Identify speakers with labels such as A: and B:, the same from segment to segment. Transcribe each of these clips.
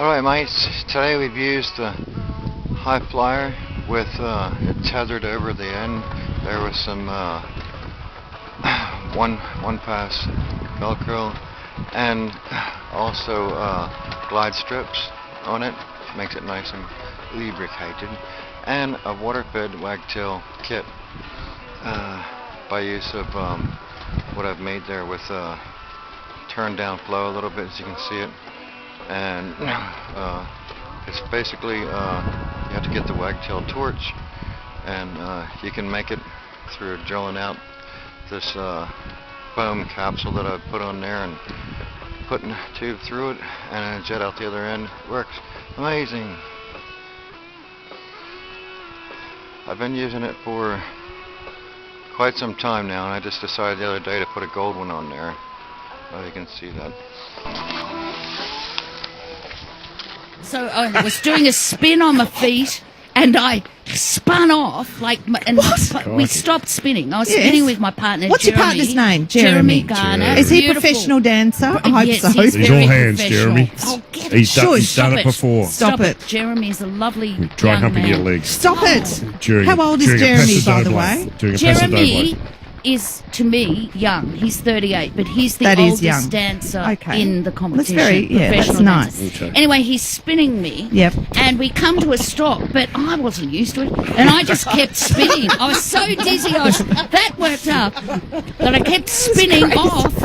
A: Alright mates, today we've used the high flyer with it tethered over the end. There was some one pass Velcro and also glide strips on it. Makes it nice and lubricated. And a water-fed wagtail kit by use of what I've made there with turned down flow a little bit, as you can see it. And it's basically you have to get the wagtail torch, and you can make it through drilling out this foam capsule that I've put on there and putting a tube through it and a jet out the other end. It works amazing. I've been using it for quite some time now, and I just decided the other day to put a gold one on there. Oh, you can see that.
B: So I was doing a spin on my feet, and I spun off, we stopped spinning. I was spinning with my partner.
C: What's
B: Jeremy.
C: your partner's name?
B: Jeremy Garner.
C: Is he a professional dancer? I hope
B: yes,
C: so.
B: He's
D: all hands,
B: professional.
D: Jeremy.
B: Oh, get
D: He's
B: it.
D: done it before.
C: Stop it.
B: Jeremy's a lovely
D: Try
B: young
D: humping
B: man.
D: your legs.
C: Stop it.
D: During,
C: How old is
D: during a
C: Jeremy,
D: passive
C: by the
D: double.
C: way?
D: During a passive
B: Jeremy
D: double.
B: is, to me, young. He's 38, but he's the
C: That is
B: oldest
C: young.
B: dancer
C: Okay.
B: in the competition.
C: That's
B: professional
C: nice.
B: dancer.
D: Okay.
B: Anyway, he's spinning me.
C: Yep.
B: And we come to a stop, but I wasn't used to it, and I just kept spinning. I was so dizzy, I was that worked up that I kept spinning off,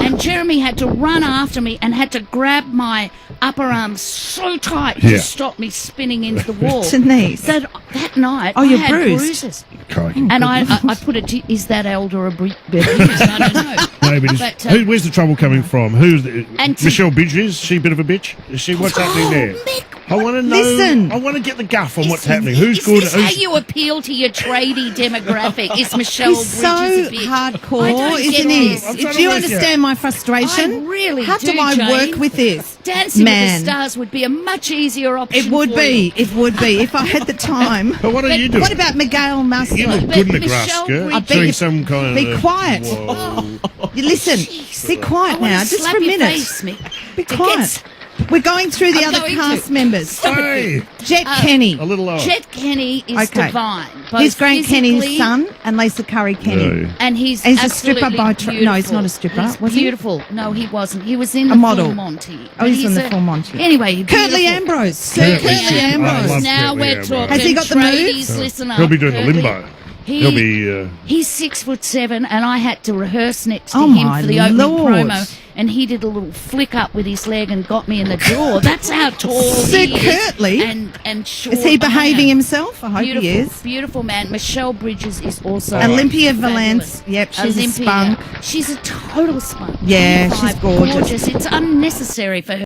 B: and Jeremy had to run after me and had to grab my upper arm so tight to stop me spinning into the wall.
C: Denise.
B: So that night,
C: Oh,
B: I
C: you're
B: had
C: bruised.
B: bruises.
D: Okay.
B: And I put it to, is that elder abuse? I don't know.
D: No, but
B: But,
D: where's the trouble coming from? Who's the,
B: And to-
D: Michelle Bridges? She a bit of a bitch? Is she? What's happening there?
B: Mick,
D: I want to know.
C: Listen.
D: I want to get the guff on what's happening. Who's
B: is
D: good?
B: this how
D: Who's,
B: you appeal to your tradie demographic? Is Michelle
C: He's
B: Bridges
C: so
B: a bitch? I
C: hardcore,
B: don't get
C: isn't he?
B: this.
D: I'm trying
C: Do
D: to
C: you
D: work
C: understand my frustration?
B: I really
C: How
B: do,
C: do I
B: Jane.
C: work with this?
B: Dancing
C: Man.
B: with the Stars would be a much easier option.
C: It would
B: for
C: be.
B: you.
C: It would be if I had the time.
D: but what are you doing?
C: What about Miguel
D: You
C: Musler?
D: look
B: But
D: good in a grass
B: Michelle
D: skirt.
B: Bridges-
D: Doing some kind of.
C: Be quiet.
D: Whoa.
C: You listen.
B: Jeez.
C: Be quiet
B: I wanna
C: now, just
B: slap
C: for a
B: your
C: minute.
B: face, Mick.
C: Be
B: To
C: quiet.
B: get-
C: We're going through the
B: I'm
C: other
B: going
C: cast
B: to.
C: members.
D: Hey,
C: Jet Kenny.
D: a little lower.
B: Jet Kenny is
C: Okay.
B: divine.
C: He's
B: both
C: Grant Kenny's
B: physically,
C: son and Lisa Curry Kenny.
D: No.
B: and he's
C: And he's a stripper
B: absolutely
C: by
B: beautiful.
C: no, he's not a stripper,
B: He's
C: was he?
B: beautiful. No, he wasn't. He was in
C: A
B: the
C: model.
B: Full Monty.
C: Oh,
B: But
C: he's in the
B: a-
C: Full Monty.
B: Anyway,
C: Curtly
B: beautiful.
C: Ambrose. Sir
D: Curtly
C: Curtly
D: Ambrose. I
C: Ambrose.
D: love
B: Now
D: Curtly
B: we're
D: Ambrose.
B: talking.
C: Has he got the
B: tradies,
C: moves?
B: listen up.
D: He'll be doing the
B: Curtly.
D: limbo. He'll be.
B: He's 6'7", and I had to rehearse next to
C: Oh,
B: him
C: my
B: for the opening
C: Lord.
B: promo, and he did a little flick up with his leg and got me in the jaw. That's how tall
C: Sir
B: he is.
C: Curtly?
B: And short.
C: Is he behaving
B: I am.
C: himself? I hope
B: Beautiful,
C: he is.
B: beautiful man. Michelle Bridges is also
C: Olympia
B: fabulous.
C: Valance. Yep, she's
B: Olympia.
C: a spunk.
B: She's a total spunk.
C: Yeah, she's
B: 25,
C: gorgeous.
B: It's unnecessary for her.